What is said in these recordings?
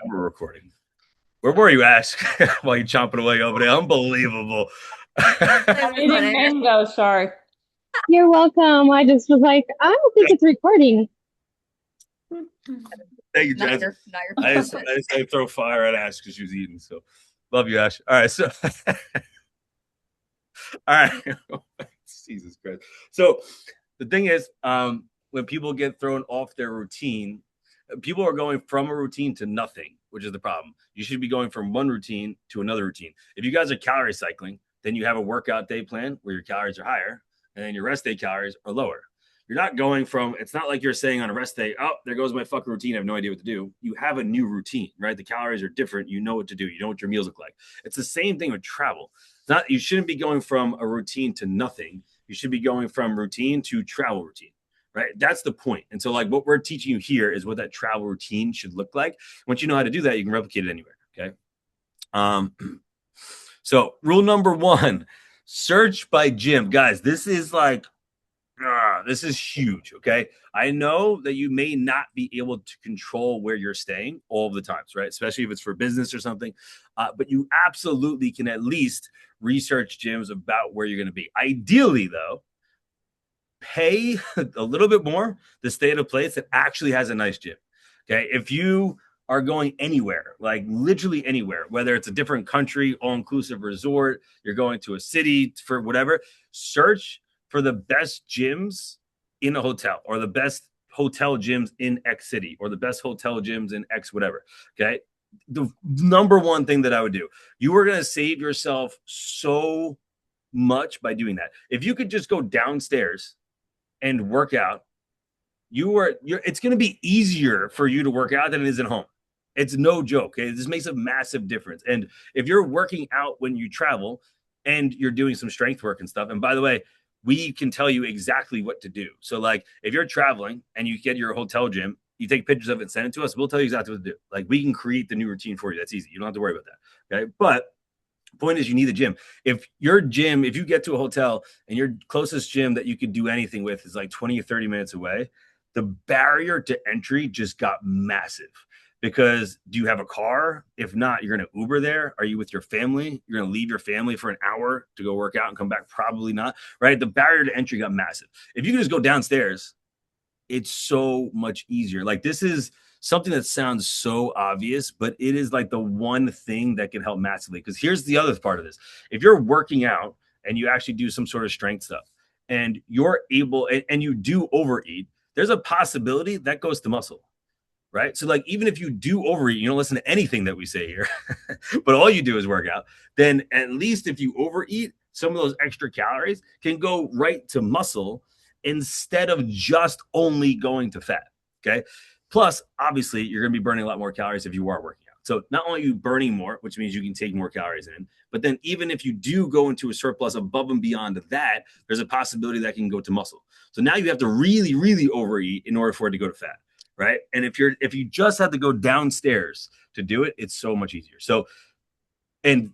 We're recording. Where were you, Ash? While you're chomping away over there? Unbelievable. I'm eating mango, sorry. You're welcome. I just was like, I don't think it's recording. Thank you, Not Jess. your, not your I just fault. had to throw fire at Ash because she was eating. So love you, Ash. All right. So, all right. Jesus Christ. So the thing is, when people get thrown off their routine, people are going from a routine to nothing, which is the problem. You should be going from one routine to another routine. If you guys are calorie cycling, then you have a workout day plan where your calories are higher and then your rest day calories are lower. You're not going from, it's not like you're saying on a rest day, oh, there goes my fucking routine. I have no idea what to do. You have a new routine, right? The calories are different. You know what to do. You know what your meals look like. It's the same thing with travel. It's not, you shouldn't be going from a routine to nothing. You should be going from routine to travel routine, right? That's the point. And so, like, what we're teaching you here is what that travel routine should look like. Once you know how to do that, you can replicate it anywhere. Okay. So rule number one, search by gym. Guys, this is like, this is huge. Okay. I know that you may not be able to control where you're staying all the times, right? Especially if it's for business or something. But you absolutely can at least research gyms about where you're going to be. Ideally, though, pay a little bit more to stay at a place that actually has a nice gym. Okay. If you are going anywhere, like literally anywhere, whether it's a different country, all inclusive resort, you're going to a city for whatever, search for the best gyms in a hotel or the best hotel gyms in X city or the best hotel gyms in X whatever. Okay. The number one thing that I would do, you are going to save yourself so much by doing that. If you could just go downstairs and work out, it's going to be easier for you to work out than it is at home. It's no joke. Okay? This makes a massive difference. And if you're working out when you travel and you're doing some strength work and stuff, and by the way, we can tell you exactly what to do. So, like, if you're traveling and you get your hotel gym, you take pictures of it and send it to us, we'll tell you exactly what to do. Like, we can create the new routine for you. That's easy. You don't have to worry about that. Okay. But point is, you need a gym. If you get to a hotel and your closest gym that you could do anything with is like 20 or 30 minutes away, the barrier to entry just got massive. Because do you have a car? If not, you're going to Uber there. Are you with your family? You're going to leave your family for an hour to go work out and come back? Probably not, right? The barrier to entry got massive. If you can just go downstairs, it's so much easier. Like, this is something that sounds so obvious, but it is like the one thing that can help massively. Because here's the other part of this. If you're working out and you actually do some sort of strength stuff and you're able and you do overeat, there's a possibility that goes to muscle. Right. So, like, even if you do overeat, you don't listen to anything that we say here, but all you do is work out, then at least if you overeat, some of those extra calories can go right to muscle instead of just only going to fat. Okay. Plus, obviously, you're going to be burning a lot more calories if you are working out. So not only are you burning more, which means you can take more calories in, but then even if you do go into a surplus above and beyond that, there's a possibility that can go to muscle. So now you have to really, really overeat in order for it to go to fat. Right. And if you just have to go downstairs to do it, it's so much easier. So, and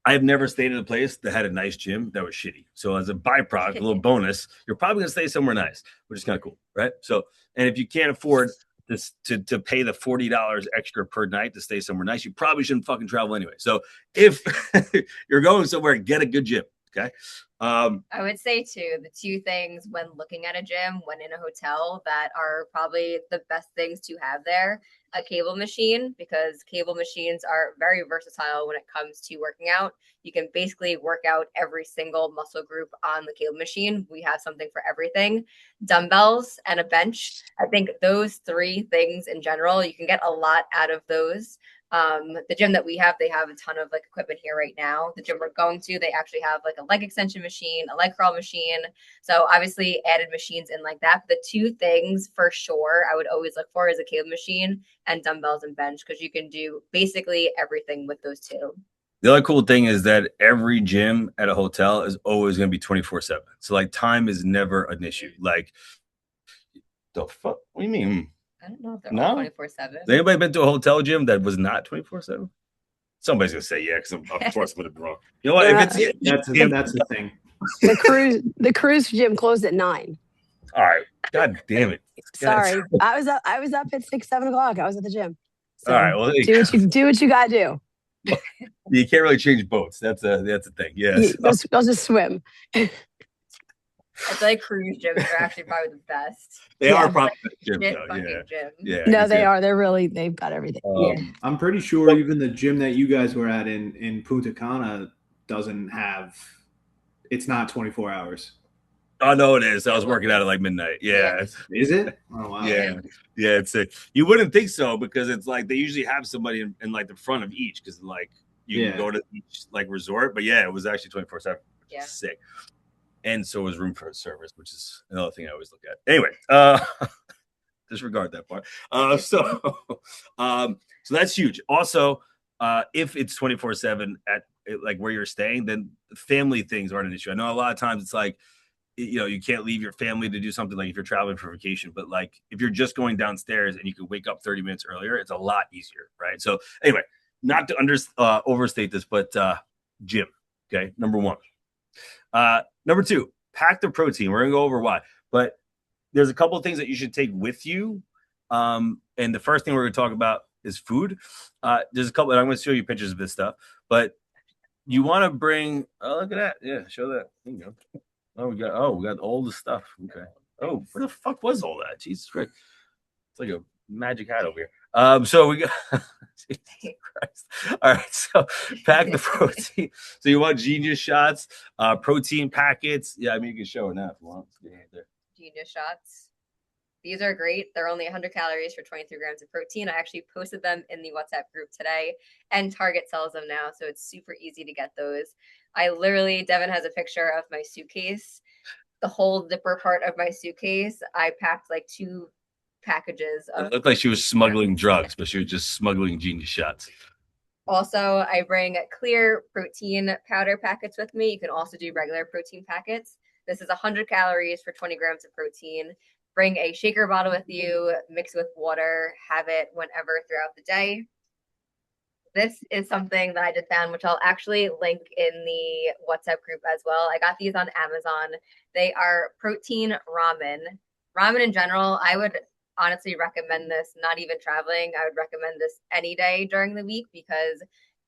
I have never stayed in a place that had a nice gym that was shitty. So as a byproduct, a little bonus, you're probably going to stay somewhere nice, which is kind of cool. Right. So, and if you can't afford this to pay the $40 extra per night to stay somewhere nice, you probably shouldn't fucking travel anyway. So if you're going somewhere, get a good gym. Okay. I would say too, the two things when looking at a gym, when in a hotel, that are probably the best things to have there: a cable machine, because cable machines are very versatile when it comes to working out. You can basically work out every single muscle group on the cable machine. We have something for everything. Dumbbells and a bench. I think those three things in general, you can get a lot out of those. The gym that we have, they have a ton of like equipment here right now. The gym we're going to, they actually have like a leg extension machine, a leg curl machine. So obviously added machines in like that. But the two things for sure I would always look for is a cable machine and dumbbells and bench, because you can do basically everything with those two. The other cool thing is that every gym at a hotel is always going to be 24/7. So, like, time is never an issue. Like, the fuck? What do you mean? I don't know if they're all No? 24/7. Has anybody been to a hotel gym that was not 24/7? Somebody's gonna say yeah, because of course I'm gonna be wrong. You know what? Yeah. If it's That's the thing. The cruise gym closed at 9. all right, God damn it. Sorry, I was up at 6, 7 o'clock. I was at the gym. So All right. Well, do what you gotta do. you can't really change boats. That's a thing. Yes. Go just swim. I feel like cruise gyms are actually probably the best. They are probably the gyms, Shit though. fucking Yeah. gym. Yeah. No, they are. They've got everything. I'm pretty sure even the gym that you guys were at in Punta Cana doesn't have. It's not 24 hours. Oh no, it is. I was working out at like midnight. Yeah. Is it? Oh wow. Yeah. Yeah. It's a, you wouldn't think so because it's like they usually have somebody in like the front of each because like you can go to each like resort, but yeah, it was actually 24/7, which is sick. And so was room for service, which is another thing I always look at. Anyway, disregard that part. So that's huge. Also, if it's 24/7 at like where you're staying, then family things aren't an issue. I know a lot of times it's like, you know, you can't leave your family to do something like if you're traveling for vacation, but like if you're just going downstairs and you can wake up 30 minutes earlier, it's a lot easier, right? So anyway, not to overstate this, but gym, okay, number one. Number two, pack the protein. We're gonna go over why, but there's a couple of things that you should take with you. And the first thing we're gonna talk about is food. There's a couple, and I'm gonna show you pictures of this stuff, but you want to bring. Oh, look at that! Yeah, show that. There you go. We got all the stuff. Okay. Oh, where the fuck was all that? Jesus Christ! It's like a magic hat over here. So we got. Jesus Christ. All right, so pack the protein. So you want Genius shots, protein packets. Yeah, I mean you can show it now if you want. Genius shots. These are great. They're only 100 calories for 23 grams of protein. I actually posted them in the WhatsApp group today, and Target sells them now, so it's super easy to get those. Devin has a picture of my suitcase. The whole zipper part of my suitcase, I packed like 2 packages of. It looked like she was smuggling drugs, but she was just smuggling Genius shots. Also, I bring clear protein powder packets with me. You can also do regular protein packets. This is 100 calories for 20 grams of protein. Bring a shaker bottle with you, mix with water, have it whenever throughout the day. This is something that I just found, which I'll actually link in the WhatsApp group as well. I got these on Amazon. They are protein ramen. Ramen in general, I would honestly recommend this, not even traveling. I would recommend this any day during the week because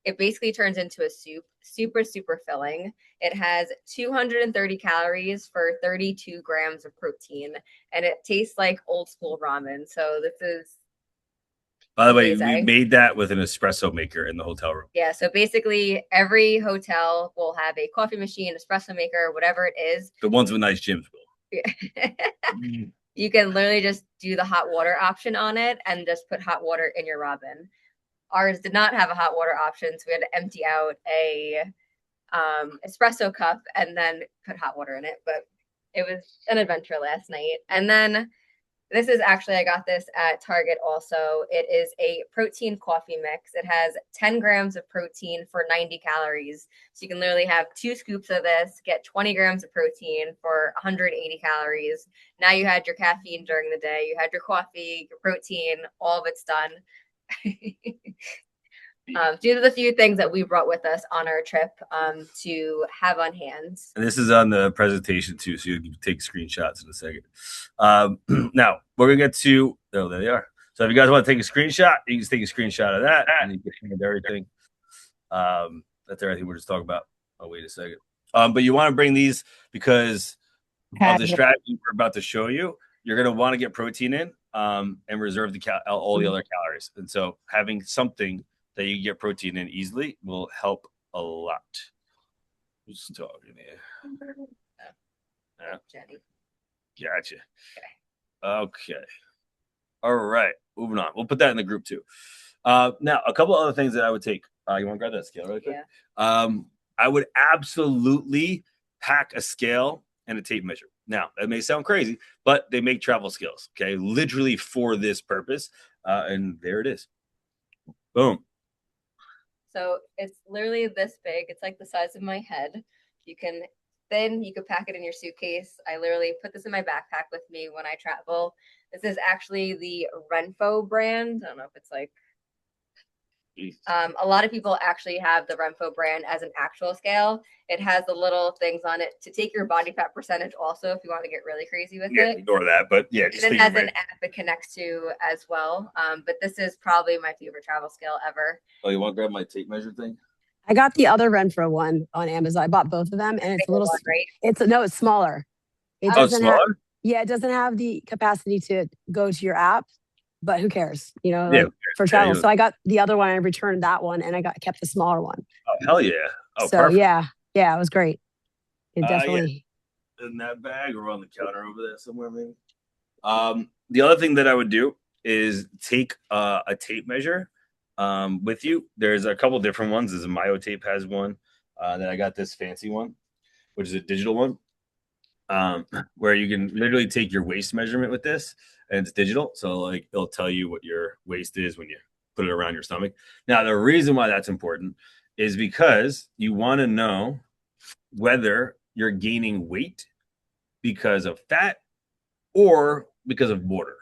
it basically turns into a soup, super, super filling. It has 230 calories for 32 grams of protein, and it tastes like old school ramen. So this is. By the way, we made that with an espresso maker in the hotel room. Yeah, so basically every hotel will have a coffee machine, espresso maker, whatever it is. The ones with nice gyms will. You can literally just do the hot water option on it and just put hot water in your ramen. Ours did not have a hot water option, so we had to empty out a espresso cup and then put hot water in it. But it was an adventure last night. And then this is actually, I got this at Target also. It is a protein coffee mix. It has 10 grams of protein for 90 calories. So you can literally have 2 scoops of this, get 20 grams of protein for 180 calories. Now you had your caffeine during the day, you had your coffee, your protein, all of it's done. These are the few things that we brought with us on our trip to have on hand. And this is on the presentation too, so you can take screenshots in a second. Now we're gonna get to there they are. So if you guys want to take a screenshot, you can just take a screenshot of that and you can everything. That's everything we're just talking about. Oh, wait a second. But you want to bring these because of the strategy we're about to show you. You're gonna want to get protein in and reserve all the other calories. And so having something that you get protein in easily will help a lot. Who's talking here? Jenny. Gotcha. Okay. All right. Moving on. We'll put that in the group too. Now, a couple other things that I would take. You want to grab that scale right quick? Yeah. I would absolutely pack a scale and a tape measure. Now, that may sound crazy, but they make travel scales, okay? Literally for this purpose. And there it is. Boom. So it's literally this big. It's like the size of my head. You could pack it in your suitcase. I literally put this in my backpack with me when I travel. This is actually the Renfo brand. I don't know if it's like A lot of people actually have the Renpho brand as an actual scale. It has the little things on it to take your body fat percentage also if you want to get really crazy with it. Ignore that, but yeah. Just it has an app it connects to as well. But this is probably my favorite travel scale ever. Oh, you want to grab my tape measure thing? I got the other Renfro one on Amazon. I bought both of them, and it's a little. One, right? It's smaller. It Oh, doesn't smaller? have. Yeah, it doesn't have the capacity to go to your app, but who cares? Yeah, like, for travel. yeah. So I got the other one. I returned that one, and I kept the smaller one. Oh, hell yeah! Oh, So perfect. yeah, it was great. It definitely. In that bag or on the counter over there somewhere, maybe. The other thing that I would do is take a tape measure with you. There's a couple different ones. There's a Myotape has one. Then I got this fancy one, which is a digital one, where you can literally take your waist measurement with this, and it's digital. So like it'll tell you what your waist is when you put it around your stomach. Now, the reason why that's important is because you want to know whether you're gaining weight because of fat or because of water,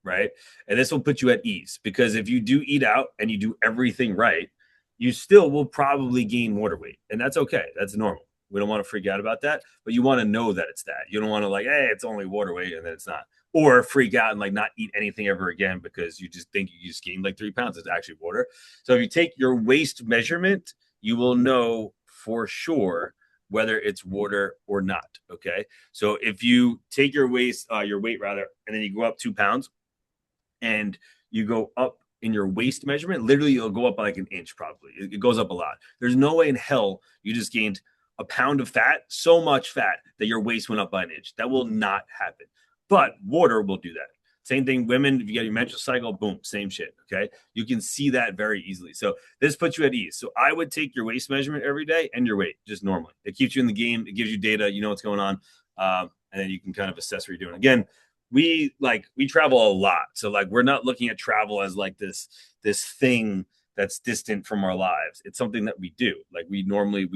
right? And this will put you at ease because if you do eat out and you do everything right, you still will probably gain water weight. And that's okay. That's normal. We don't want to freak out about that, but you want to know that it's that. You don't want to like, hey, it's only water weight and then it's not. Or freak out and like not eat anything ever again because you just think you just gained like 3 pounds. It's actually water. So if you take your waist measurement, you will know for sure whether it's water or not. Okay. So if you take your weight rather, and then you go up 2 pounds and you go up in your waist measurement, literally it'll go up by like an inch probably. It goes up a lot. There's no way in hell you just gained a pound of fat, so much fat that your waist went up by an inch. That will not happen. But water will do that. Same thing, women, if you get your menstrual cycle, boom, same shit, okay? You can see that very easily. So this puts you at ease. So I would take your waist measurement every day and your weight, just normally. It keeps you in the game. It gives you data. You know what's going on. And then you can kind of assess what you're doing. Again, we travel a lot. So like we're not looking at travel as like this thing that's distant from our lives. It's something that we do. Like we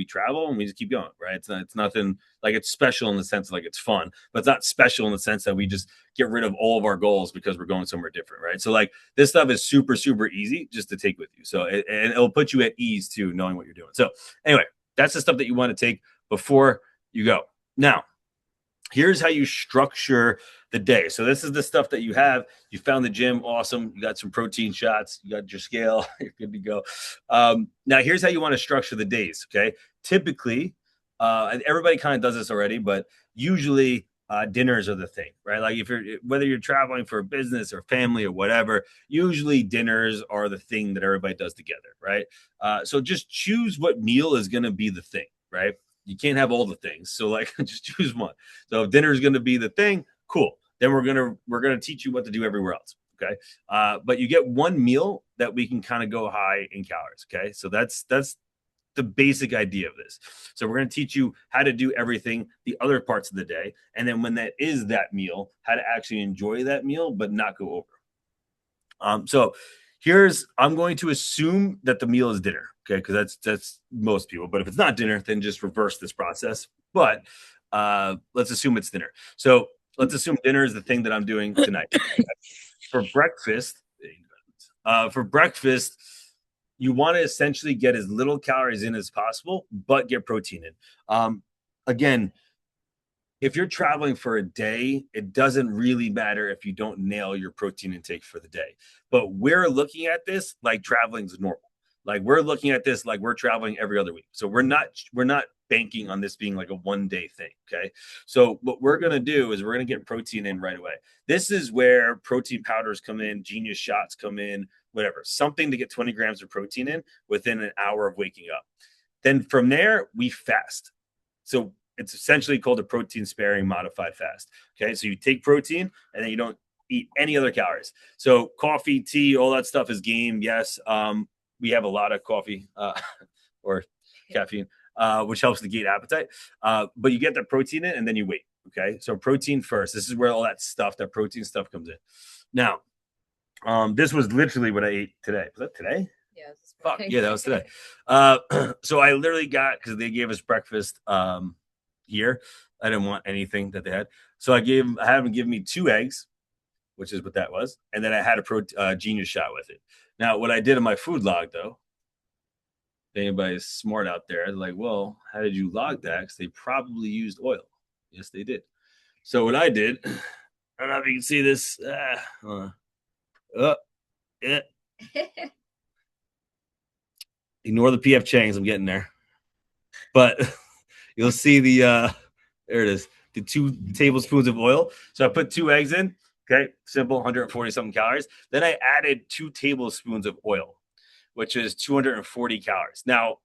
travel and we just keep going, right? It's nothing like it's special in the sense of like it's fun, but it's not special in the sense that we just get rid of all of our goals because we're going somewhere different, right? So like this stuff is super, super easy just to take with you. So and it'll put you at ease too, knowing what you're doing. So anyway, that's the stuff that you want to take before you go. Now, here's how you structure the day. So this is the stuff that you have. You found the gym. Awesome. You got some protein shots. You got your scale. You're good to go. Now, here's how you want to structure the days. Okay. Typically, and everybody kind of does this already, but usually dinners are the thing, right? Like whether you're traveling for business or family or whatever, usually dinners are the thing that everybody does together, right? So just choose what meal is going to be the thing, right? You can't have all the things. So like just choose one. So if dinner is going to be the thing, cool. Then we're going to teach you what to do everywhere else. Okay. But you get one meal that we can kind of go high in calories. Okay. So that's the basic idea of this. So we're going to teach you how to do everything, the other parts of the day. And then when that is that meal, how to actually enjoy that meal, but not go over. So I'm going to assume that the meal is dinner. Okay, because that's most people. But if it's not dinner, then just reverse this process. But let's assume it's dinner. So let's assume dinner is the thing that I'm doing tonight. For breakfast, you want to essentially get as little calories in as possible, but get protein in. Again, if you're traveling for a day, it doesn't really matter if you don't nail your protein intake for the day. But we're looking at this like traveling is normal. Like we're looking at this like we're traveling every other week. So we're not banking on this being like a one-day thing. Okay. So what we're going to do is we're going to get protein in right away. This is where protein powders come in, Genius shots come in, whatever, something to get 20 grams of protein in within an hour of waking up. Then from there, we fast. So it's essentially called a protein sparing modified fast. Okay. So you take protein and then you don't eat any other calories. So coffee, tea, all that stuff is game. Yes. We have a lot of coffee or caffeine, which helps to gate appetite. But you get the protein in and then you wait. Okay. So protein first. This is where all that protein stuff comes in. Now, this was literally what I ate today. Was that today? Yeah. Fuck. Yeah, that was today. So I literally got, because they gave us breakfast here. I didn't want anything that they had. So I had them give me 2 eggs, which is what that was. And then I had a Genius shot with it. Now, what I did in my food log, though, anybody's smart out there, they're like, well, how did you log that? Because they probably used oil. Yes, they did. So what I did, I don't know if you can see this. Yeah. Ignore the PF Changs. I'm getting there. But you'll see there it is, the 2 tablespoons of oil. So I put 2 eggs in. Okay, simple, 140 something calories. Then I added 2 tablespoons of oil, which is 240 calories. Now,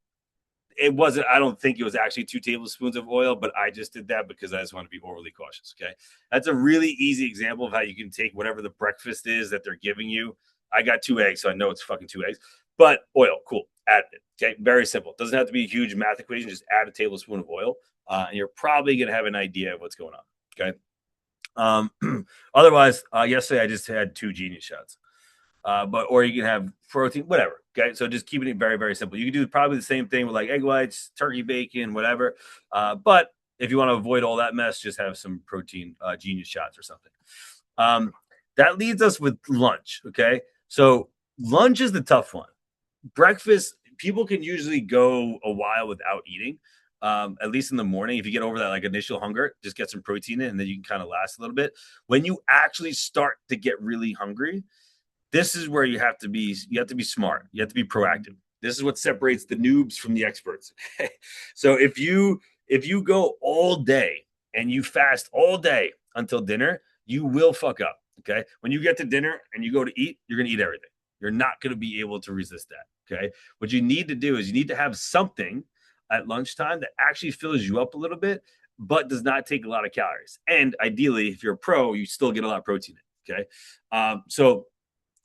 it wasn't, I don't think it was actually 2 tablespoons of oil, but I just did that because I just want to be overly cautious. Okay. That's a really easy example of how you can take whatever the breakfast is that they're giving you. I got 2 eggs, so I know it's fucking 2 eggs, but oil, cool. Add it. Okay. Very simple. Doesn't have to be a huge math equation. Just add a tablespoon of oil, and you're probably going to have an idea of what's going on. Okay. Otherwise, yesterday I just had 2 genius shots. Or you can have protein, whatever. Okay. So just keeping it very, very simple. You can do probably the same thing with like egg whites, turkey bacon, whatever. But if you want to avoid all that mess, just have some protein genius shots or something. That leads us with lunch. Okay. So lunch is the tough one. Breakfast, people can usually go a while without eating. At least in the morning, if you get over that like initial hunger, just get some protein in, and then you can kind of last a little bit. When you actually start to get really hungry, this is where you have to be smart. You have to be proactive. This is what separates the noobs from the experts. Okay? So if you go all day and you fast all day until dinner, you will fuck up. Okay. When you get to dinner and you go to eat, you're going to eat everything. You're not going to be able to resist that. Okay. What you need to do is you need to have something at lunchtime that actually fills you up a little bit, but does not take a lot of calories. And ideally, if you're a pro, you still get a lot of protein in. Okay. So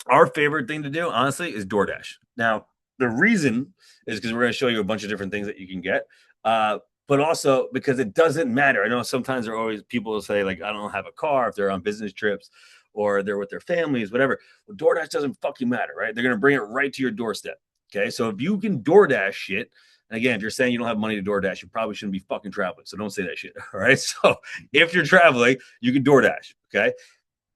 our favorite thing to do, honestly, is DoorDash. Now, the reason is because we're going to show you a bunch of different things that you can get, but also because it doesn't matter. I know sometimes there are always people who say, like, I don't have a car if they're on business trips or they're with their families, whatever. Well, DoorDash doesn't fucking matter, right? They're going to bring it right to your doorstep. Okay. So if you can DoorDash shit, and again, if you're saying you don't have money to DoorDash, you probably shouldn't be fucking traveling. So don't say that shit. All right. So if you're traveling, you can DoorDash. Okay.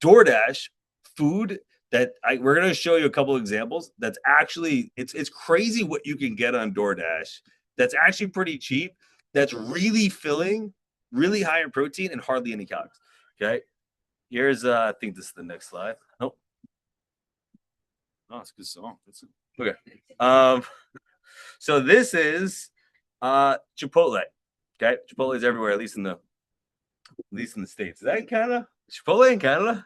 DoorDash food that we're going to show you a couple of examples. That's actually, it's crazy what you can get on DoorDash. That's actually pretty cheap. That's really filling, really high in protein and hardly any calories. Okay. Here's, I think this is the next slide. Nope. Oh, it's a good song. Okay. So this is Chipotle. Okay. Chipotle is everywhere, at least in the States. Is that in Canada? Chipotle in Canada?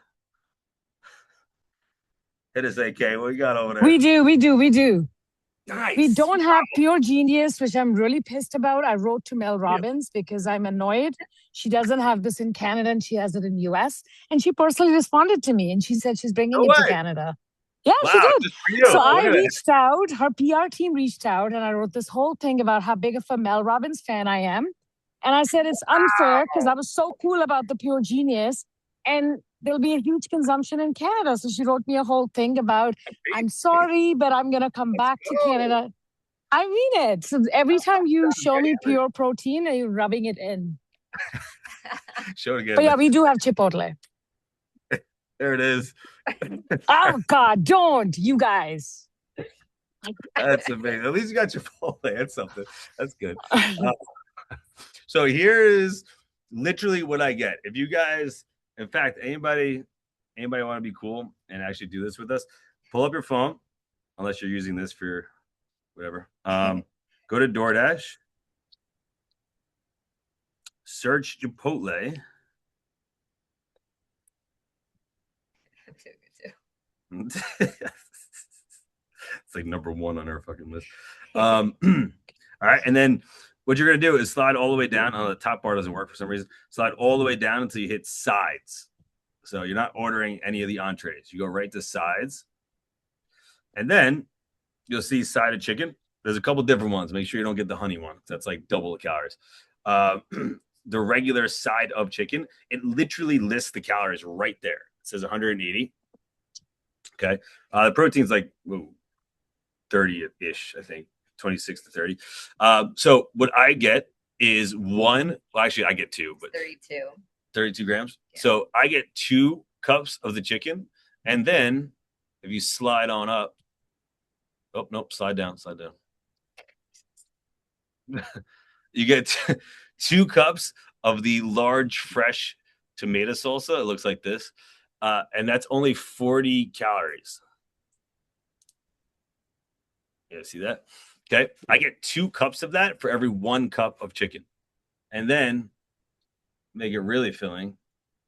It is AK. What you got over there? We do. Nice. We don't have Pure Genius, which I'm really pissed about. I wrote to Mel Robbins because I'm annoyed. She doesn't have this in Canada and she has it in US. And she personally responded to me and she said she's bringing it to Canada. Yeah, wow, she did. just for you. So I reached out, her PR team reached out, and I wrote this whole thing about how big of a Mel Robbins fan I am. And I said it's unfair because I was so cool about the Pure Genius. And there'll be a huge consumption in Canada. So she wrote me a whole thing about, I'm sorry, but I'm going to come back to Canada. I mean it. So every time you show me pure protein, you're rubbing it in. Show it again. But yeah, we do have Chipotle. There it is. Oh, God, don't, you guys. That's amazing. At least you got Chipotle. That's something. That's good. So here is literally what I get. If you guys... In fact, anybody want to be cool and actually do this with us? Pull up your phone, unless you're using this for whatever. Go to DoorDash, search Chipotle. It's like number 1 on our fucking list. All right, and then what you're going to do is slide all the way down. Oh, the top bar doesn't work for some reason. Slide all the way down until you hit sides. So you're not ordering any of the entrees. You go right to sides. And then you'll see side of chicken. There's a couple different ones. Make sure you don't get the honey one. That's like double the calories. The regular side of chicken, it literally lists the calories right there. It says 180. Okay. The protein's like 30-ish, I think. 26 to 30. So what I get is I get 2, but 32 grams. Yeah. So I get 2 cups of the chicken. And then if you slide on up, oh, nope, slide down. You get 2 cups of the large fresh tomato salsa. It looks like this. And that's only 40 calories. Yeah, see that? Okay. I get 2 cups of that for every 1 cup of chicken. And then make it really filling.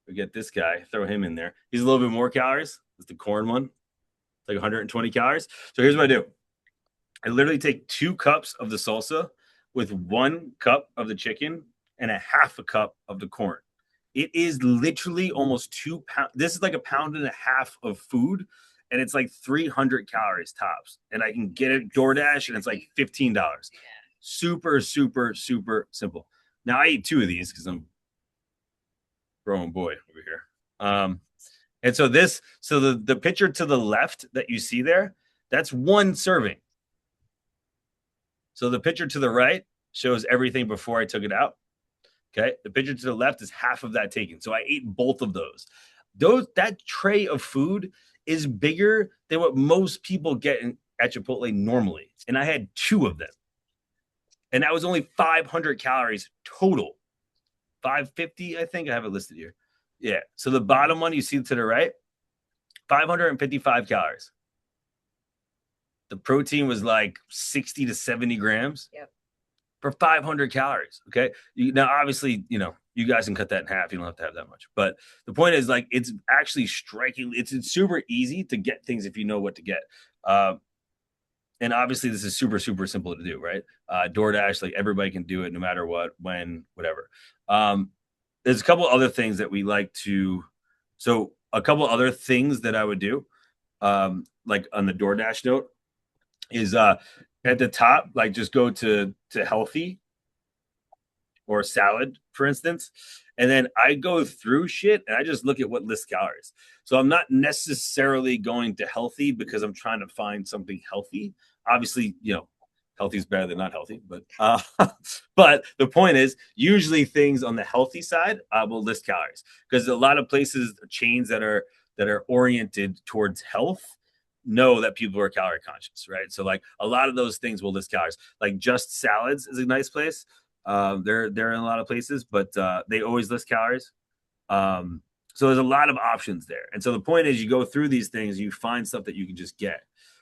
We get this guy, throw him in there. He's a little bit more calories. It's the corn one. It's like 120 calories. So here's what I do. I literally take 2 cups of the salsa with 1 cup of the chicken and a half a cup of the corn. It is literally almost 2 pounds. This is like a pound and a half of food, and it's like 300 calories tops. And I can get it DoorDash, and it's like $15. Super, super, super simple. Now I eat 2 of these because I'm growing boy over here. And so the picture to the left that you see there, that's 1 serving. So the picture to the right shows everything before I took it out. Okay. The picture to the left is half of that taken. So I ate both of those. That tray of food is bigger than what most people get at Chipotle normally. And I had 2 of them. And that was only 500 calories total. 550, I think. I have it listed here. Yeah. So the bottom one you see to the right, 555 calories. The protein was like 60 to 70 grams. Yep. For 500 calories. Okay. Now, obviously, you guys can cut that in half. You don't have to have that much. But the point is, like, it's actually striking. It's super easy to get things if you know what to get. And obviously, this is super, super simple to do, right? DoorDash, like, everybody can do it no matter what, when, whatever. There's a couple other things that we like to. So a couple other things that I would do, like on the DoorDash note, is at the top, like, just go to healthy or salad, for instance. And then I go through shit and I just look at what lists calories. So I'm not necessarily going to healthy because I'm trying to find something healthy. Obviously, healthy is better than not healthy, but but the point is, usually things on the healthy side will list calories, because a lot of places, chains that are oriented towards health, know that people are calorie conscious, right? So like a lot of those things will list calories. Like Just Salads is a nice place. They're in a lot of places, but they always list calories. So there's a lot of options there. And so the point is, you go through these things, you find stuff that you can just get,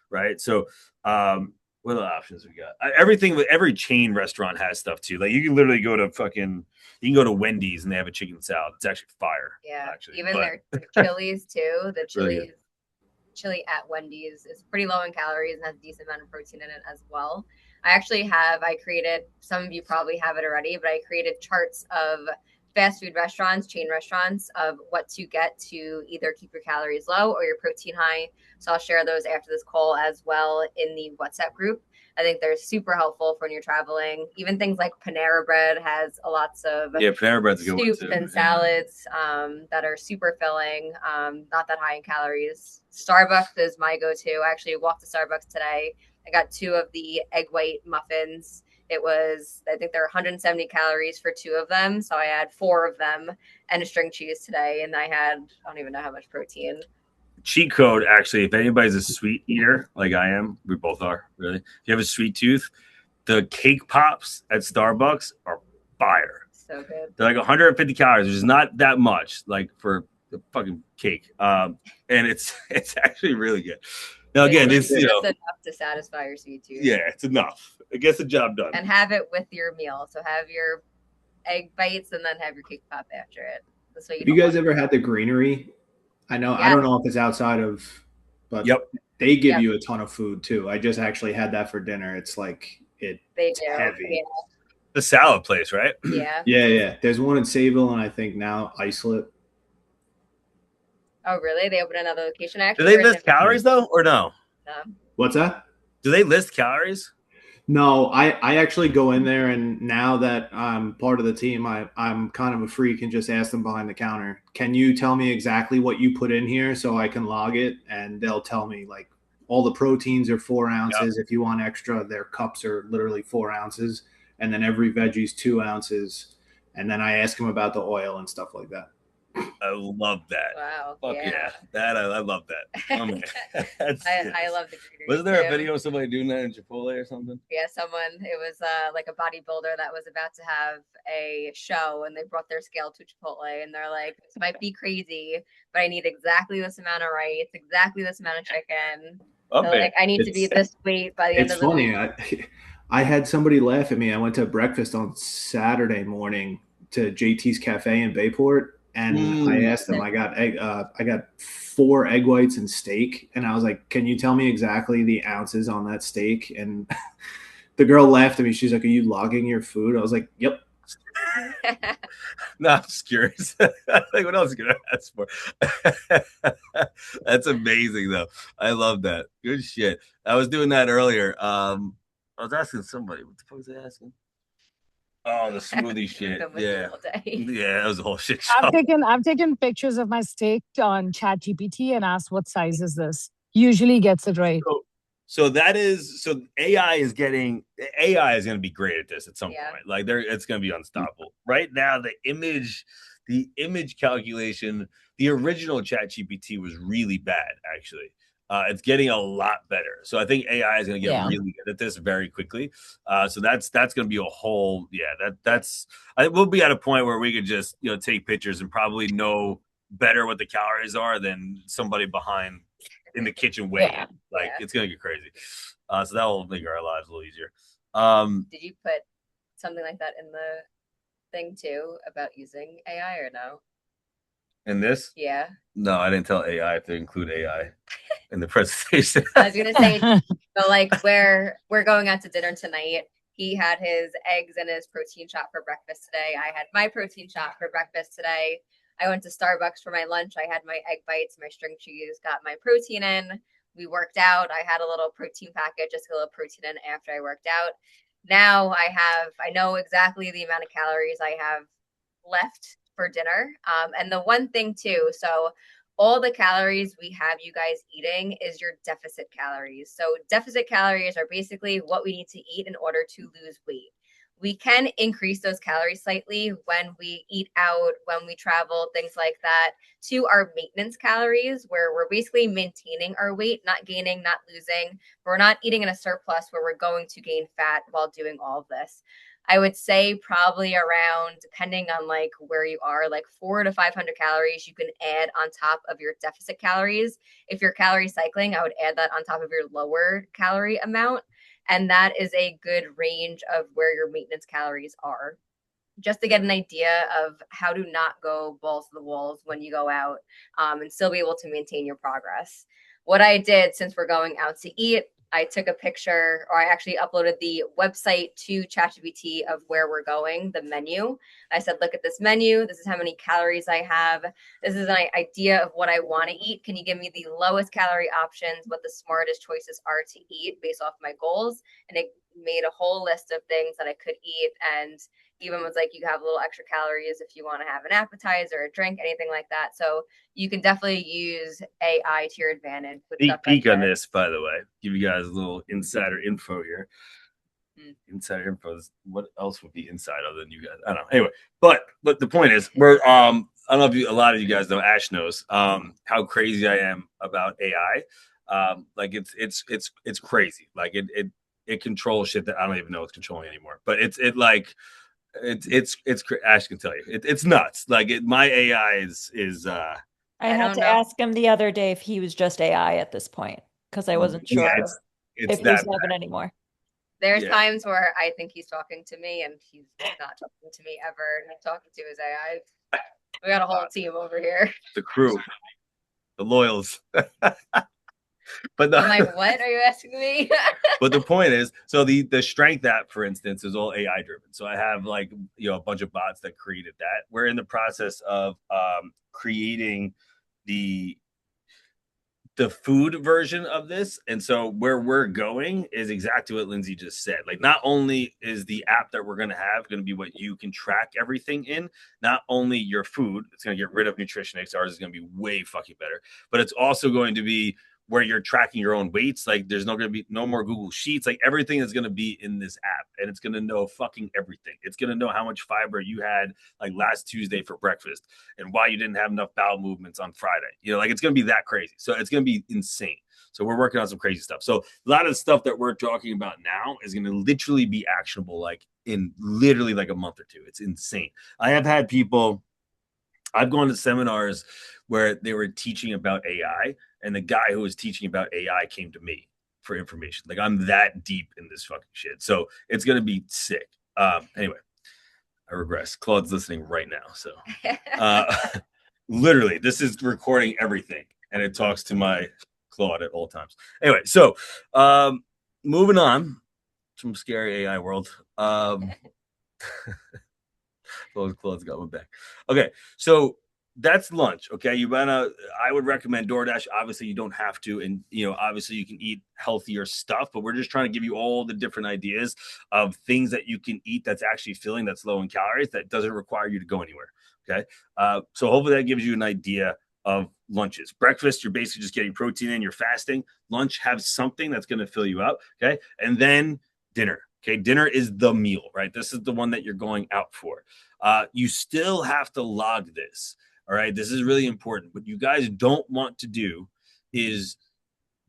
right? So what other options we got? Every chain restaurant has stuff too. Like, you can literally go to Wendy's and they have a chicken salad. It's actually fire. Yeah, actually. Even their chilies too. The Really chili at Wendy's is pretty low in calories and has a decent amount of protein in it as well. I created, some of you probably have it already, but I created charts of fast food restaurants, chain restaurants, of what to get to either keep your calories low or your protein high. So I'll share those after this call as well in the WhatsApp group. I think they're super helpful for when you're traveling. Even things like Panera Bread has lots of Panera Bread's a good one soup too. and salads that are super filling, not that high in calories. Starbucks is my go-to. I actually walked to Starbucks today. I got 2 of the egg white muffins. I think they're 170 calories for 2 of them. So I had 4 of them and a string cheese today. And I don't even know how much protein. Cheat code, actually, if anybody's a sweet eater like I am, we both are, really. If you have a sweet tooth, the cake pops at Starbucks are fire. So good. They're like 150 calories, which is not that much, like, for the fucking cake. And it's actually really good. Now, again, it's enough to satisfy your sweet tooth. Yeah, it's enough. It gets the job done. And have it with your meal. So have your egg bites and then have your cake pop after it. This way have you guys ever had the Greenery? I know. Yeah. I don't know if it's outside of, but they give you a ton of food too. I just actually had that for dinner. It's like it's heavy. Yeah. The salad place, right? Yeah. Yeah. There's one in Sayville and I think now Islip. Oh, really? They opened another location? Do they list calories though, or no? No. What's that? Do they list calories? No, I actually go in there, and now that I'm part of the team, I'm kind of a freak and just ask them behind the counter, can you tell me exactly what you put in here so I can log it? And they'll tell me, like, all the proteins are 4 ounces. If you want extra, their cups are literally 4 ounces. And then every veggie's 2 ounces. And then I ask them about the oil and stuff like that. I love that. Wow. Fuck yeah. That I love that. Oh, man. I love the greenery. Wasn't there a too. video of somebody doing that in Chipotle or something? Yeah, it was like a bodybuilder that was about to have a show and they brought their scale to Chipotle and they're like, this might be crazy, but I need exactly this amount of rice, exactly this amount of chicken. So, like, I need to be this weight by the end It's of the funny. week. I had somebody laugh at me. I went to breakfast on Saturday morning to JT's Cafe in Bayport, and I asked them. I got 4 egg whites and steak, and I was like, "Can you tell me exactly the ounces on that steak?" And the girl laughed at me. She's like, "Are you logging your food?" I was like, "Yep." No, I'm just curious. Like, what else are you gonna ask for? That's amazing, though. I love that. Good shit. I was doing that earlier. I was asking somebody. What the fuck was I asking? Oh, the smoothie shit. Yeah, yeah, that was a whole shit show. I've taken pictures of my steak on ChatGPT and asked what size is this. Usually gets it right. So AI is going to be great at this at some point. Like it's going to be unstoppable. Right now, the image calculation, the original ChatGPT was really bad. Actually, it's getting a lot better. So I think AI is going to get really good at this very quickly. So that's going to be a whole we'll be at a point where we could just take pictures and probably know better what the calories are than somebody behind in the kitchen waiting. It's gonna get crazy. So that will make our lives a little easier. Did you put something like that in the thing too about using AI or no? In this? Yeah. No, I didn't tell AI to include AI in the presentation. I was gonna say, but like where we're going out to dinner tonight. He had his eggs and his protein shot for breakfast today. I had my protein shot for breakfast today. I went to Starbucks for my lunch. I had my egg bites, my string cheese, got my protein in. We worked out. I had a little protein packet, just a little protein in after I worked out. Now I know exactly the amount of calories I have left for dinner. And the one thing too, so all the calories we have you guys eating is your deficit calories. So deficit calories are basically what we need to eat in order to lose weight. We can increase those calories slightly when we eat out, when we travel, things like that, to our maintenance calories, where we're basically maintaining our weight, not gaining, not losing. We're not eating in a surplus where we're going to gain fat while doing all of this. I would say probably around, depending on like where you are, like 400 to 500 calories you can add on top of your deficit calories. If you're calorie cycling, I would add that on top of your lower calorie amount. And that is a good range of where your maintenance calories are, just to get an idea of how to not go balls to the walls when you go out, and still be able to maintain your progress. What I did, since we're going out to eat, I took a picture, or I actually uploaded the website to ChatGPT of where we're going, the menu. I said, look at this menu. This is how many calories I have. This is an idea of what I want to eat. Can you give me the lowest calorie options, what the smartest choices are to eat based off my goals? And it made a whole list of things that I could eat, and even was like, you have a little extra calories if you want to have an appetizer, a drink, anything like that. So you can definitely use AI to your advantage. Sneak peek on this, by the way. Give you guys a little insider info here. Insider info is what else would be inside other than you guys? I don't know. Anyway, but the point is, we're I don't know if a lot of you guys know. Ash knows how crazy I am about AI. Like it's crazy. Like it controls shit that I don't even know it's controlling anymore. But it's Ash can tell you it's nuts. Like my AI is. I had to ask him the other day if he was just AI at this point because I wasn't sure if he was having anymore. There's times where I think he's talking to me and he's not talking to me ever. He's talking to his AI. We got a whole team over here. The crew, the loyals. But I'm like, what are you asking me? But the point is, so the strength app, for instance, is all AI driven. So I have like a bunch of bots that created that. We're in the process of creating the food version of this, and so where we're going is exactly what Lindsay just said. Like, not only is the app that we're going to be what you can track everything in, not only your food, it's going to get rid of nutritionics, ours is going to be way fucking better, but it's also going to be where you're tracking your own weights. Like there's no going to be no more Google Sheets. Like everything is going to be in this app, and it's going to know fucking everything. It's going to know how much fiber you had like last Tuesday for breakfast and why you didn't have enough bowel movements on Friday. You know, like it's going to be that crazy. So it's going to be insane. So we're working on some crazy stuff. So a lot of the stuff that we're talking about now is going to literally be actionable like in literally like a month or two. It's insane. I have had people, I've gone to seminars where they were teaching about AI, and the guy who was teaching about AI came to me for information. Like I'm that deep in this fucking shit. So it's going to be sick. Anyway, I regress. Claude's listening right now. So literally, this is recording everything, and it talks to my Claude at all times. Anyway, so moving on from scary AI world. Claude's got one back. Okay, so that's lunch. Okay, I would recommend DoorDash. Obviously, you don't have to, and obviously you can eat healthier stuff. But we're just trying to give you all the different ideas of things that you can eat that's actually filling, that's low in calories, that doesn't require you to go anywhere. Okay, so hopefully that gives you an idea of lunches. Breakfast, you're basically just getting protein in, you're fasting. Lunch, have something that's going to fill you up. Okay, and then dinner. Okay, dinner is the meal, right? This is the one that you're going out for. You still have to log this. All right, this is really important. What you guys don't want to do is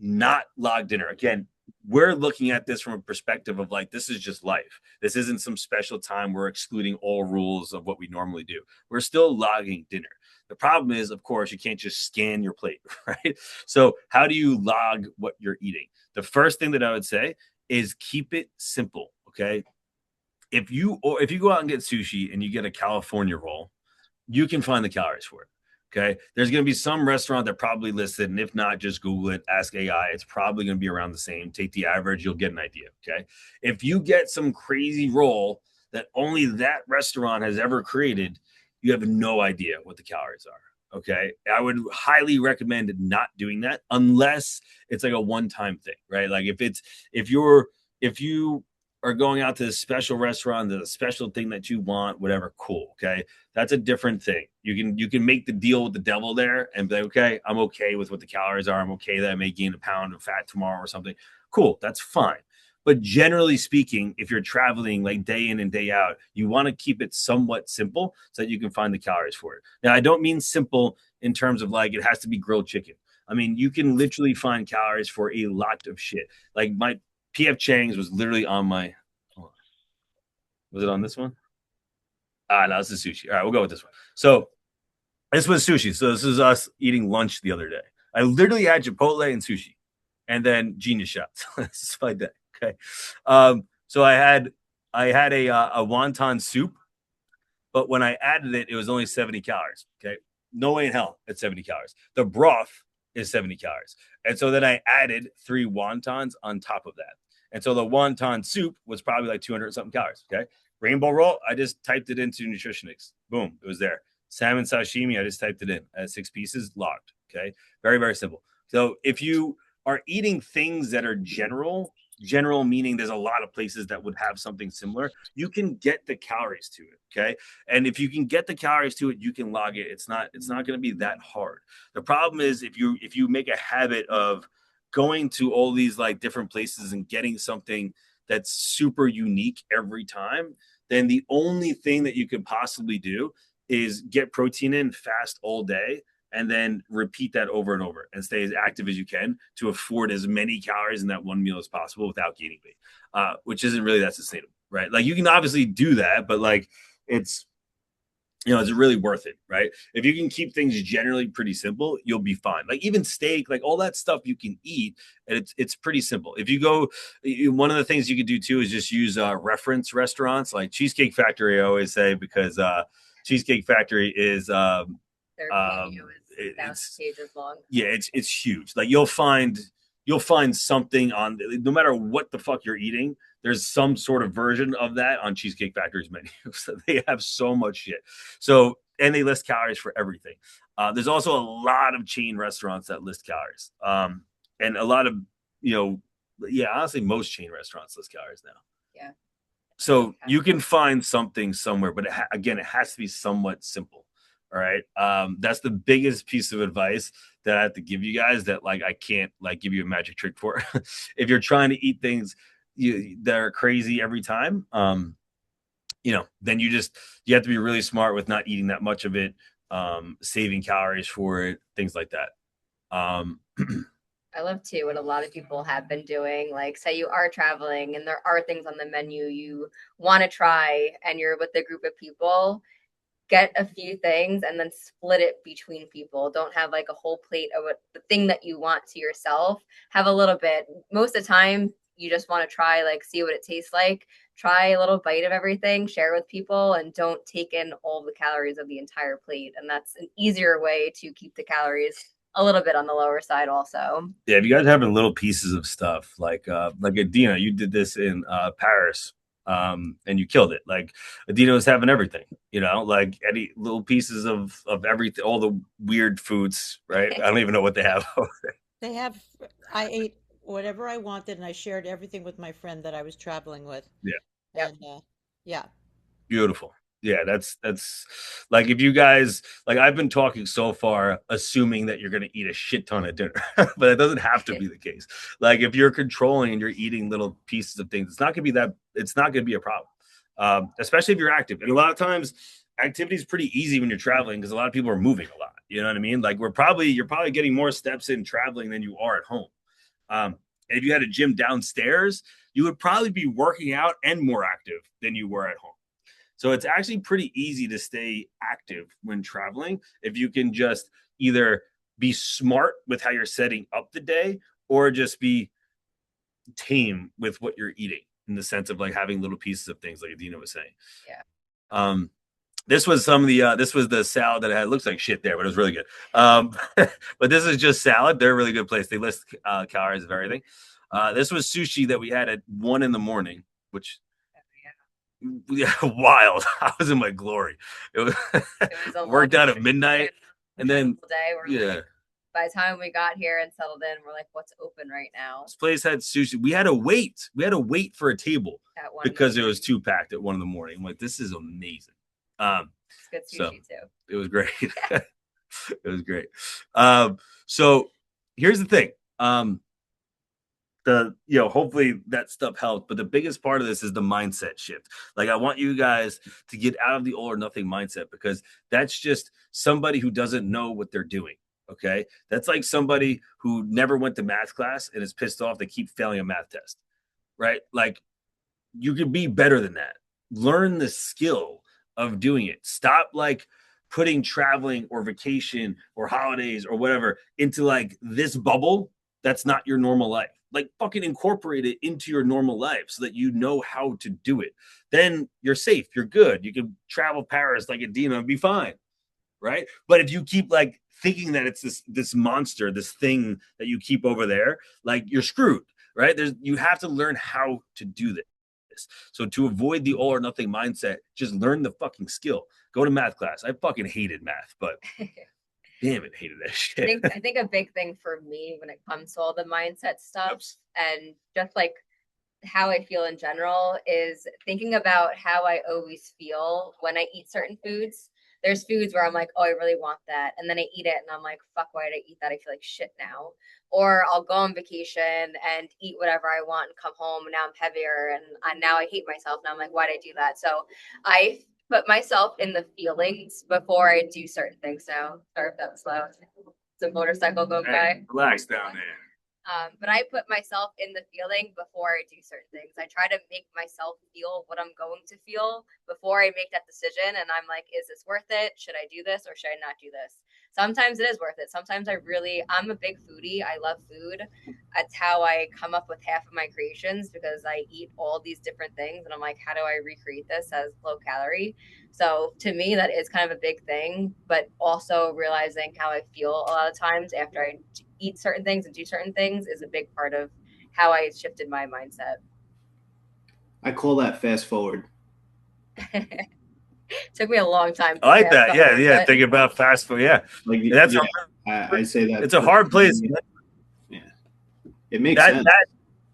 not log dinner. Again, we're looking at this from a perspective of like, this is just life. This isn't some special time we're excluding all rules of what we normally do. We're still logging dinner. The problem is, of course, you can't just scan your plate, right? So how do you log what you're eating? The first thing that I would say is keep it simple, okay? If you go out and get sushi and you get a California roll, you can find the calories for it, okay? There's going to be some restaurant that probably listed, and if not, just Google it, ask AI. It's probably going to be around the same. Take the average, you'll get an idea, okay? If you get some crazy roll that only that restaurant has ever created, you have no idea what the calories are, okay? I would highly recommend not doing that unless it's like a one-time thing, right? Like if you are going out to a special restaurant, there's a special thing that you want, whatever, cool, okay? That's a different thing. You can make the deal with the devil there and be like, okay, I'm okay with what the calories are. I'm okay that I may gain a pound of fat tomorrow or something. Cool, that's fine. But generally speaking, if you're traveling like day in and day out, you want to keep it somewhat simple so that you can find the calories for it. Now, I don't mean simple in terms of like it has to be grilled chicken. I mean, you can literally find calories for a lot of shit. Like my PF Chang's was literally on my, was it on this one? No, this is sushi. All right, we'll go with this one. So this was sushi. So this is us eating lunch the other day. I literally had Chipotle and sushi and then genius shots. This is my day. Okay. So I had a wonton soup, but when I added it, it was only 70 calories. Okay. No way in hell it's 70 calories. The broth is 70 calories. And so then I added 3 wontons on top of that. And so the wonton soup was probably like 200 something calories. Okay. Rainbow roll, I just typed it into Nutritionics. Boom, it was there. Salmon sashimi, I just typed it in at 6 pieces, logged. Okay. Very, very simple. So if you are eating things that are general meaning there's a lot of places that would have something similar, you can get the calories to it. Okay. And if you can get the calories to it, you can log it. It's not going to be that hard. The problem is if you make a habit of going to all these like different places and getting something that's super unique every time, then the only thing that you could possibly do is get protein in, fast all day, and then repeat that over and over and stay as active as you can to afford as many calories in that one meal as possible without gaining weight, which isn't really that sustainable, right? Like you can obviously do that, but like it's really worth it, right? If you can keep things generally pretty simple, you'll be fine. Like even steak, like all that stuff you can eat, and it's pretty simple. If you go, one of the things you could do too is just use reference restaurants like Cheesecake Factory. I always say because Cheesecake Factory is their menu is 1,000 pages long. Yeah, it's huge. Like you'll find something on, no matter what the fuck you're eating, there's some sort of version of that on Cheesecake Factory's menu. So they have so much shit. So, and they list calories for everything. There's also a lot of chain restaurants that list calories. And a lot of, honestly, most chain restaurants list calories now. Yeah. So you can find something somewhere, but again, it has to be somewhat simple. All right. That's the biggest piece of advice that I have to give you guys that like I can't like give you a magic trick for. If you're trying to eat things that are crazy every time, then you have to be really smart with not eating that much of it, saving calories for it, things like that. I love too what a lot of people have been doing. Like, say you are traveling and there are things on the menu you want to try, and you're with a group of people. Get a few things and then split it between people. Don't have like a whole plate of the thing that you want to yourself. Have a little bit. Most of the time, you just want to try, like, see what it tastes like. Try a little bite of everything, share with people, and don't take in all the calories of the entire plate. And that's an easier way to keep the calories a little bit on the lower side also. Yeah, if you guys having little pieces of stuff like Adina, you did this in Paris, and you killed it. Like Adina was having everything, like any little pieces of everything, all the weird foods, right? I don't even know what they have. I ate whatever I wanted, and I shared everything with my friend that I was traveling with. Yeah. And yeah. Beautiful. Yeah, that's like if you guys like I've been talking so far assuming that you're going to eat a shit ton of dinner, but it doesn't have to be the case. Like if you're controlling and you're eating little pieces of things, it's not going to be a problem. Especially if you're active. And a lot of times activity is pretty easy when you're traveling because a lot of people are moving a lot. You know what I mean? Like you're probably getting more steps in traveling than you are at home. And if you had a gym downstairs, you would probably be working out and more active than you were at home. So it's actually pretty easy to stay active when traveling if you can just either be smart with how you're setting up the day or just be tame with what you're eating in the sense of like having little pieces of things like Adina was saying. Yeah. This was the salad that I had. It looks like shit there, but it was really good. But this is just salad. They're a really good place. They list calories of everything. This was sushi that we had at 1 a.m, which wild. I was in my glory. It was worked out at midnight, and then by the time we got here and settled in, we're like, what's open right now? This place had sushi. We had to wait for a table because it was too packed at 1 a.m. I'm like, this is amazing. It's good sushi too. It was great. It was great. So here's the thing. Hopefully that stuff helped, but the biggest part of this is the mindset shift. Like I want you guys to get out of the all or nothing mindset because that's just somebody who doesn't know what they're doing. Okay. That's like somebody who never went to math class and is pissed off they keep failing a math test, right? Like you could be better than that. Learn the skill of doing it. Stop like putting traveling or vacation or holidays or whatever into like this bubble that's not your normal life. Like fucking incorporate it into your normal life so that you know how to do it. Then you're safe. You're good. You can travel Paris like Adina and be fine. Right. But if you keep like thinking that it's this monster, this thing that you keep over there, like you're screwed. Right. You have to learn how to do this. So to avoid the all or nothing mindset, just learn the fucking skill. Go to math class. I fucking hated math, but damn it, hated that shit. I think a big thing for me when it comes to all the mindset stuff and just like how I feel in general is thinking about how I always feel when I eat certain foods. There's foods where I'm like, oh, I really want that. And then I eat it and I'm like, fuck, why did I eat that? I feel like shit now. Or I'll go on vacation and eat whatever I want and come home and now I'm heavier and now I hate myself. And I'm like, why did I do that? So I put myself in the feelings before I do certain things now. Sorry if that was loud. It's a motorcycle going by. Relax down there. But I put myself in the feeling before I do certain things. I try to make myself feel what I'm going to feel before I make that decision. And I'm like, is this worth it? Should I do this or should I not do this? Sometimes it is worth it. Sometimes I'm a big foodie. I love food. That's how I come up with half of my creations because I eat all these different things. And I'm like, how do I recreate this as low calorie? So to me, that is kind of a big thing, but also realizing how I feel a lot of times after I eat certain things and do certain things is a big part of how I shifted my mindset. I call that fast forward. Took me a long time. I like that. Yeah. Think about fast food. Yeah. Like I say that it's a hard place. Yeah. It makes sense.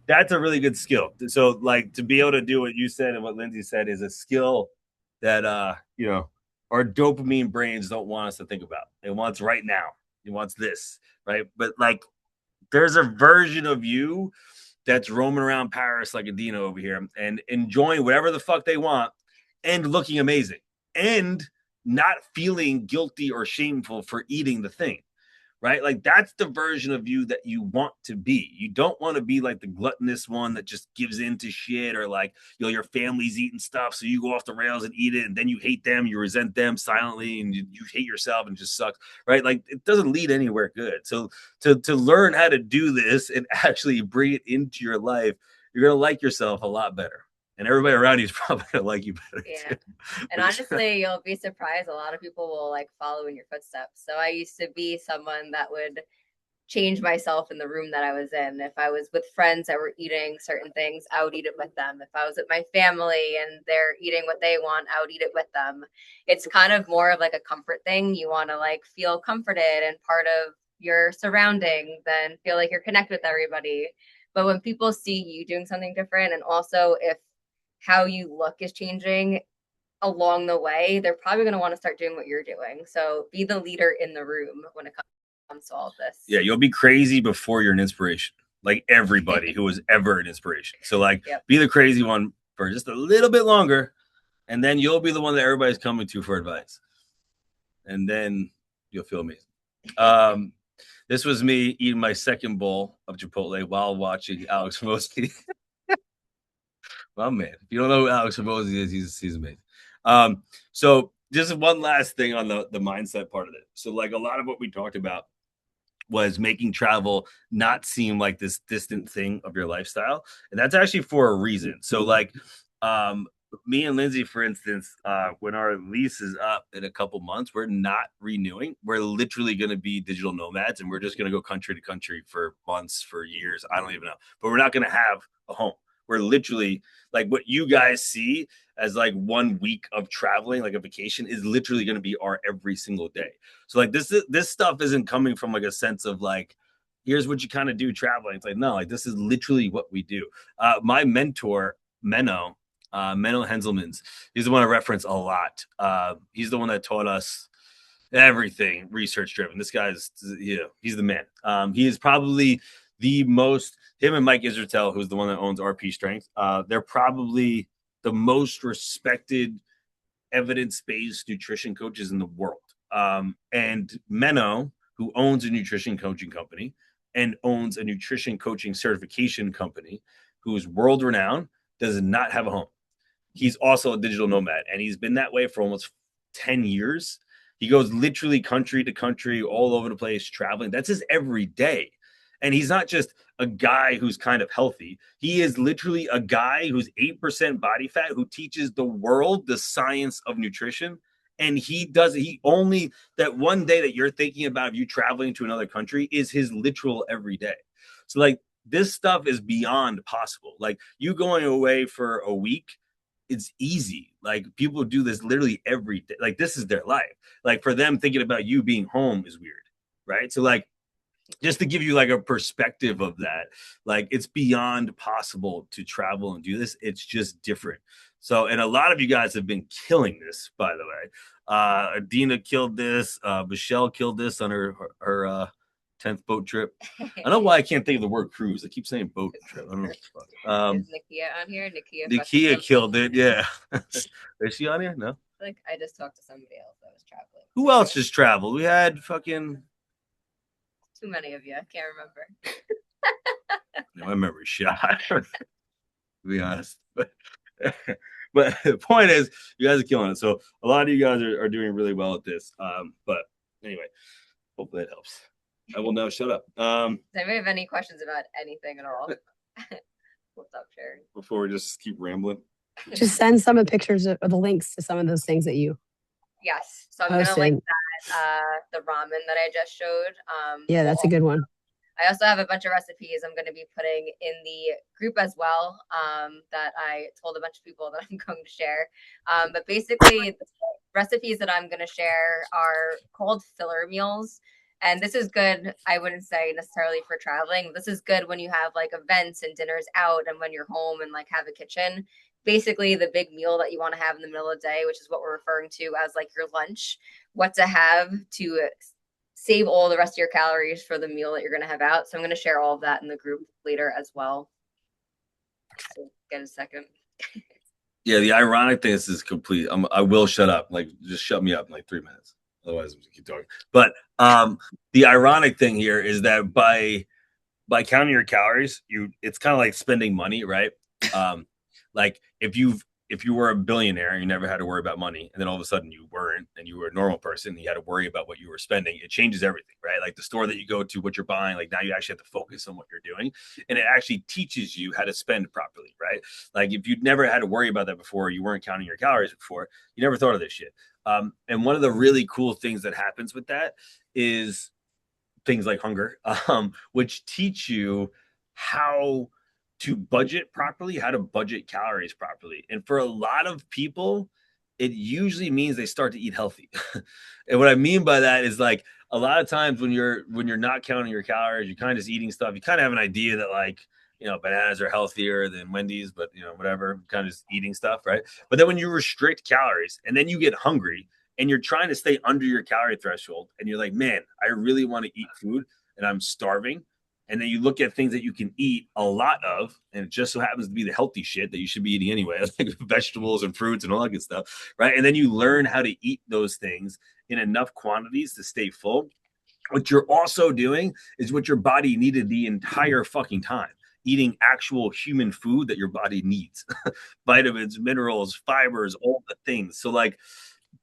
That's a really good skill. So like to be able to do what you said and what Lindsay said is a skill that, our dopamine brains don't want us to think about. It wants right now. It wants this, right? But like, there's a version of you that's roaming around Paris like a Dino over here and enjoying whatever the fuck they want and looking amazing and not feeling guilty or shameful for eating the thing, right? Like, that's the version of you that you want to be. You don't want to be like the gluttonous one that just gives into shit, or like, you know, your family's eating stuff, so you go off the rails and eat it, and then you hate them, you resent them silently, and you hate yourself and just sucks, right? Like, it doesn't lead anywhere good. So to learn how to do this and actually bring it into your life, you're gonna like yourself a lot better. And everybody around you is probably gonna like you better. Yeah. And honestly, you'll be surprised. A lot of people will like follow in your footsteps. So I used to be someone that would change myself in the room that I was in. If I was with friends that were eating certain things, I would eat it with them. If I was with my family and they're eating what they want, I would eat it with them. It's kind of more of like a comfort thing. You want to like feel comforted and part of your surroundings and feel like you're connected with everybody. But when people see you doing something different, and also if how you look is changing along the way, they're probably going to want to start doing what you're doing. So be the leader in the room when it comes to all of this. Yeah, you'll be crazy before you're an inspiration. Like everybody who was ever an inspiration. So like, be the crazy one for just a little bit longer, and then you'll be the one that everybody's coming to for advice. And then you'll feel amazing. This was me eating my second bowl of Chipotle while watching Alex Hormozi. Well, man, if you don't know who Alex Hormozi is, he's amazing. So just one last thing on the mindset part of it. So like, a lot of what we talked about was making travel not seem like this distant thing of your lifestyle. And that's actually for a reason. So like, me and Lindsay, for instance, when our lease is up in a couple months, we're not renewing. We're literally going to be digital nomads, and we're just going to go country to country for months, for years. I don't even know, but we're not going to have a home. We're literally, like, what you guys see as like 1 week of traveling, like a vacation, is literally going to be our every single day. So like, this stuff isn't coming from like a sense of like, here's what you kind of do traveling. It's like, no, like, this is literally what we do. My mentor, Menno Henselmans, he's the one I reference a lot. He's the one that taught us everything research driven. This guy's, he's the man. He is probably the most, him and Mike Israetel, who's the one that owns RP Strength, they're probably the most respected evidence-based nutrition coaches in the world. And Menno, who owns a nutrition coaching company and owns a nutrition coaching certification company, who is world renowned, does not have a home. He's also a digital nomad, and he's been that way for almost 10 years. He goes literally country to country, all over the place, traveling. That's his every day. And he's not just a guy who's kind of healthy. He is literally a guy who's 8% body fat, who teaches the world the science of nutrition. And he only, that one day that you're thinking about you traveling to another country is his literal every day. So like, this stuff is beyond possible. Like, you going away for a week, it's easy. Like, people do this literally every day. Like, this is their life. Like, for them, thinking about you being home is weird, right? So like, just to give you like a perspective of that, like, it's beyond possible to travel and do this. It's just different. So, and a lot of you guys have been killing this, by the way. Adina killed this. Michelle killed this on her 10th boat trip. I don't know why I can't think of the word cruise. I keep saying boat trip. I don't know what the fuck. Is Nikia on here? Nikia killed it. Yeah. Is she on here? No. Like, I just talked to somebody else that was traveling. Who else just traveled? We had fucking too many of you. I can't remember. No, my memory's shot. To be honest. But the point is, you guys are killing it. So a lot of you guys are doing really well at this. But anyway, hopefully that helps. I will now shut up. Does anybody have any questions about anything at all? What's up, Sharon? Before we just keep rambling. Just send some of the pictures or the links to some of those things that you. Yes. So I'm going to link that, the ramen that I just showed. Yeah, that's a good one. I also have a bunch of recipes I'm going to be putting in the group as well, that I told a bunch of people that I'm going to share. But basically, the recipes that I'm going to share are called filler meals. And this is good, I wouldn't say necessarily for traveling. This is good when you have like events and dinners out and when you're home and like have a kitchen. basically the big meal that you want to have in the middle of the day, which is what we're referring to as like your lunch, what to have to save all the rest of your calories for the meal that you're going to have out. So I'm going to share all of that in the group later as well. So get a second. Yeah, the ironic thing is complete. I will shut up. Like, just shut me up in like 3 minutes. Otherwise, I'm just keep talking. But the ironic thing here is that by counting your calories, it's kind of like spending money, right? Like if you were a billionaire and you never had to worry about money, and then all of a sudden you weren't, and you were a normal person, and you had to worry about what you were spending, it changes everything, right? Like the store that you go to, what you're buying, like now you actually have to focus on what you're doing, and it actually teaches you how to spend properly, right? Like if you'd never had to worry about that before, you weren't counting your calories before, you never thought of this shit. And one of the really cool things that happens with that is things like hunger, which teach you how to budget properly, how to budget calories properly. And for a lot of people, it usually means they start to eat healthy. And what I mean by that is like a lot of times when you're not counting your calories, you're kind of just eating stuff. You kind of have an idea that like, bananas are healthier than Wendy's, but whatever, kind of just eating stuff, right? But then when you restrict calories and then you get hungry and you're trying to stay under your calorie threshold and you're like, man, I really want to eat food and I'm starving. And then you look at things that you can eat a lot of, and it just so happens to be the healthy shit that you should be eating anyway, like vegetables and fruits and all that good stuff, right? And then you learn how to eat those things in enough quantities to stay full. What you're also doing is what your body needed the entire fucking time. Eating actual human food that your body needs. Vitamins, minerals, fibers, all the things. So like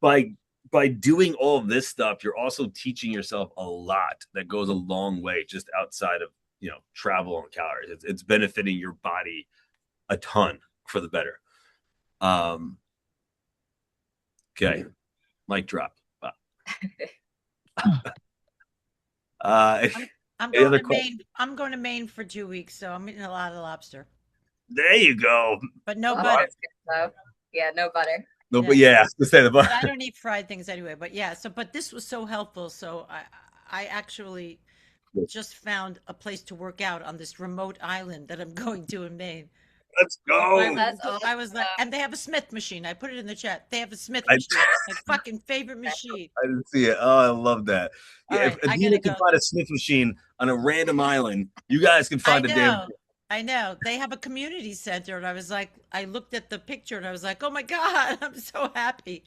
by doing all of this stuff, you're also teaching yourself a lot that goes a long way just outside of, travel and calories. It's benefiting your body a ton for the better. Okay. Mic drop. Wow. I'm going to Maine for 2 weeks, so I'm eating a lot of lobster. There you go. But no butter. Yeah, no butter. No, but yeah, to say the butter. I don't eat fried things anyway. But yeah, but this was so helpful. So I actually just found a place to work out on this remote island that I'm going to in Maine. Let's go. I was like, and they have a Smith machine. I put it in the chat. They have a Smith machine. My fucking favorite machine. I didn't see it. Oh, I love that. Yeah, if Adina can find a Smith machine on a random island, you guys can find a damn. I know. They have a community center, and I was like, I looked at the picture, and I was like, oh my God, I'm so happy.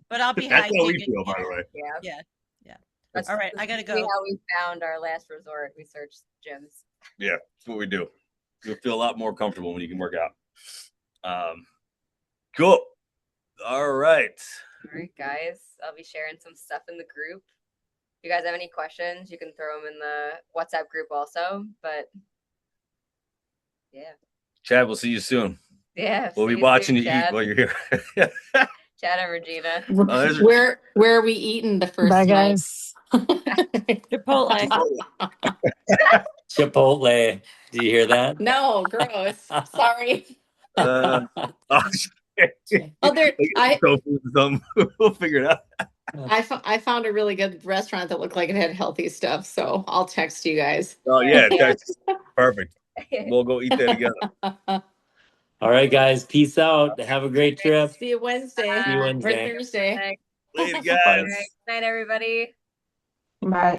But I'll be That's how we feel, by the way. Yeah. All right, I gotta go. How we found our last resort. We searched gyms. Yeah, that's what we do. You'll feel a lot more comfortable when you can work out. Cool. All right, guys. I'll be sharing some stuff in the group. If you guys have any questions, you can throw them in the WhatsApp group also. But yeah. Chad, we'll see you soon. Yeah. We'll be watching you eat while you're here. Chad and Regina. Where are we eating the first Bye, night? guys. Chipotle. Chipotle. Do you hear that? No, gross. Sorry. We'll figure it out. I found a really good restaurant that looked like it had healthy stuff, so I'll text you guys. Oh yeah, text. Perfect. We'll go eat that together. All right, guys. Peace out. Have a great trip. See you Wednesday. See you Wednesday. Or Thursday. Later, guys. All right. Good night, everybody. Bye.